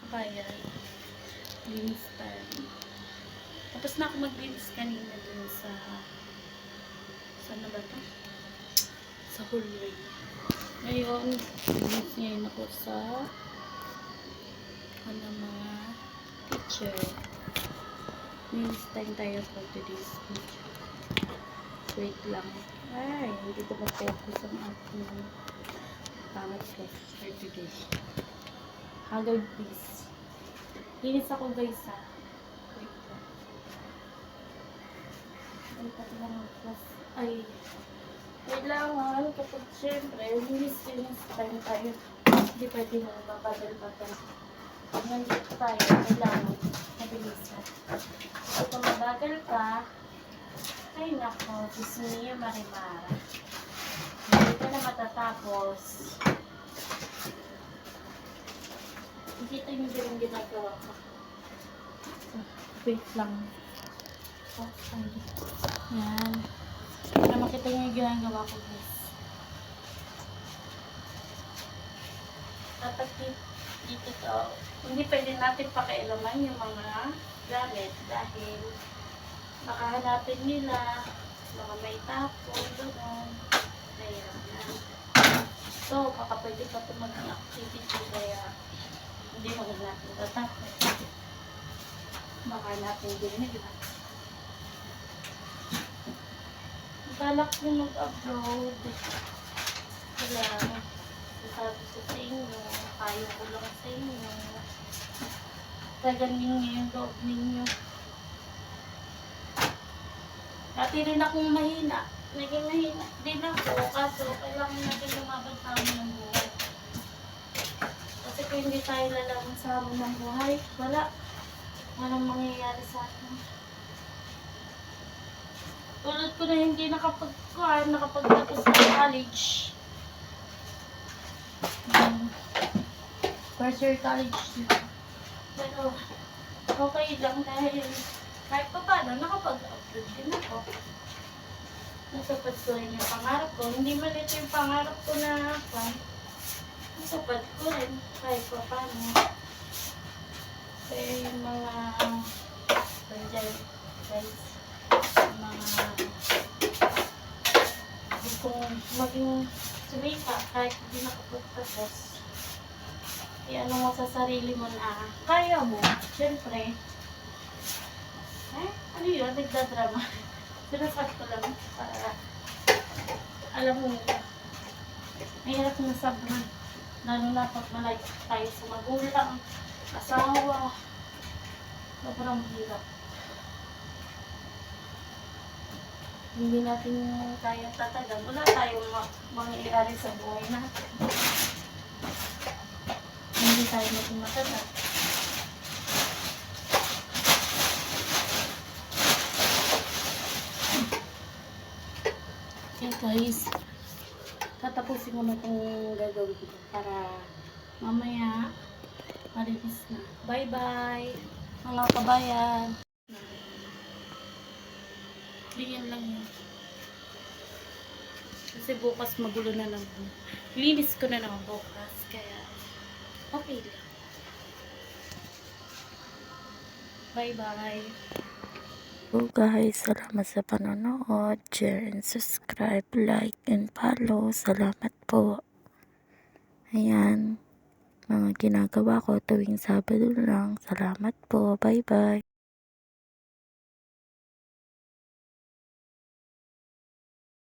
bayan. Linis tayo. Tapos na ako maglinis kanina dun sa saan na ba to? Sa hallway. Ngayon, linis ngayon ako sa mga picture. Linis time tayo for today's picture. Wait lang. Ay, hindi ko ma-focus ang aking pangit for today. Haggard please. Linis ako guys ha. Wait lang. Ay, pati lang ay, kailangan kapag syempre, linis time tayo. Hindi pwede mo mabagal-bagal. Pag nandito tayo, kailangan mabilisan. Kung mabagal ka, ay nako, Disney Marimara. Hindi ka na matatapos. Nakita niyo din yung ginagawa ko. Wait lang. Yan. Para makita niyo yung ginagawa ko guys. Dapat dito to. Hindi pwede natin pakialaman yung mga gamit dahil baka hanapin nila mga may tapon, gano'n. Nahirap na. So, baka pwede pa ito maging activity kaya hindi mo natin tatapon. Baka natin din nila. Balak ko mag-upload. Wala. Sabi ko sa inyo, kayo ko lang sa inyo. Taganin niyo yung loob ninyo. Dati rin akong mahina. Naging mahina din ako. Kaso, kailangan natin lumaban sa amin ng buhay. Kasi kung hindi tayo lalaban sa amin ng buhay, walang mangyayari sa atin. Tulad ko na hindi nakapagtapos ng college. First year college dito. Pero, okay lang dahil kahit pa paano, nakapag-upload din ako. Nasapad ko rin yung pangarap ko. Hindi man ito yung pangarap ko na nasapad ko rin kahit pa paano. Kaya yung mga guys, mga kung maging sumika kahit hindi nakapagtapos. Ano mo sa sarili mo na kaya mo, syempre. Ano yun? Nagdadrama. Sinasabi ko lang para alam mo mahirap na sabran. Lalo na pag malayo tayo sa magulang, asawa. Sobrang hirap. Hindi natin tayo tatagal. Wala tayong mangyayari sa buhay natin. Hindi tayo maging matagal. Okay guys, tatapusin ko na itong gagawin ko para mamaya malinis na. Bye bye mga kabayan. Ganyan lang yun. Kasi bukas magulo na lang. Linis ko na naman bukas. Kaya okay lang. Bye bye. So guys, salamat sa panonood. Share and subscribe, like and follow. Salamat po. Ayan, mga ginagawa ko tuwing Sabado lang. Salamat po. Bye bye.